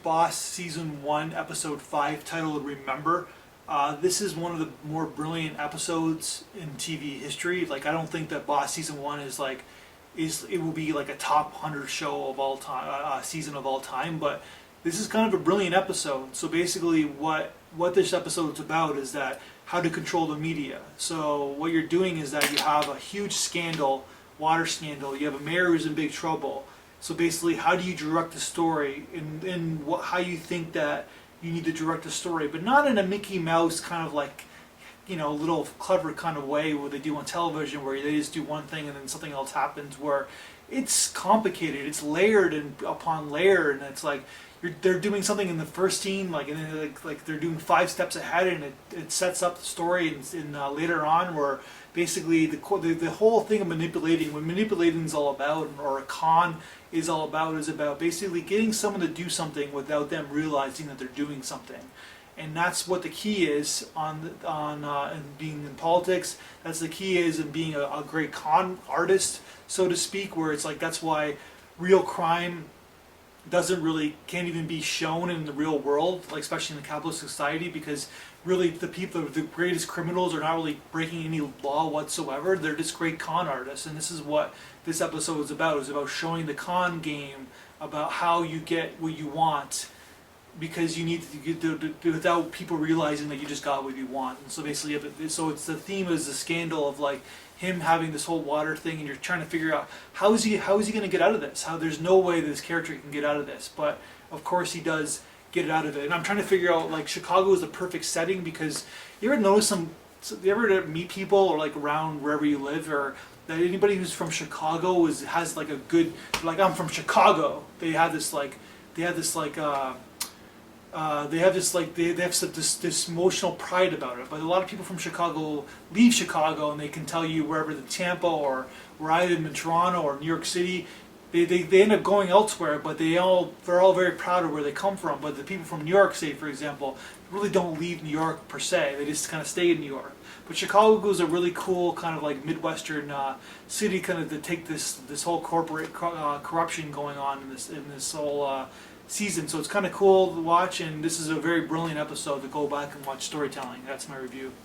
Boss Season 1, Episode 5, titled Remember. This is one of the more brilliant episodes in TV history. Like, I don't think that Boss Season 1 it will be like a top 100 show of all time, season of all time, but this is kind of a brilliant episode. So basically what this episode is about is that how to control the media. So what you're doing is that you have a huge scandal, water scandal, you have a mayor who's in big trouble. So basically, how do you direct the story in how you think that you need to direct the story, but not in a Mickey Mouse kind of like, little clever kind of way where they do on television, where they just do one thing and then something else happens, where it's complicated, it's layered and upon layer, and it's like they're doing something in the first scene, and then like they're doing 5 steps ahead, and it sets up the story in later on, where basically the whole thing of manipulating, what manipulating is all about, or a con is all about, is about basically getting someone to do something without them realizing that they're doing something. And that's what the key is in being in politics. That's the key is in being a great con artist, so to speak, where it's like that's why real crime can't even be shown in the real world, like especially in the capitalist society, because really the greatest criminals are not really breaking any law whatsoever. They're just great con artists, and this is what this episode is about. It's about showing the con game, about how you get what you want, because you need to get without people realizing that you just got what you want. And so basically, so it's the theme is the scandal of like him having this whole water thing, and you're trying to figure out how is he going to get out of this? How there's no way this character can get out of this, but of course he does get out of it. And I'm trying to figure out, like, Chicago is the perfect setting, because you ever notice you ever meet people or like around wherever you live, or that anybody who's from Chicago has like a good, like, I'm from Chicago. They have this emotional pride about it. But a lot of people from Chicago leave Chicago and they can tell you wherever the Tampa or where I live in Toronto or New York City, they end up going elsewhere, but they're all very proud of where they come from. But the people from New York, say for example, really don't leave New York per se. They just kind of stay in New York. But Chicago is a really cool kind of like Midwestern city, kind of to take this whole corporate corruption going on in this whole season. So it's kind of cool to watch, and this is a very brilliant episode to go back and watch storytelling. That's my review.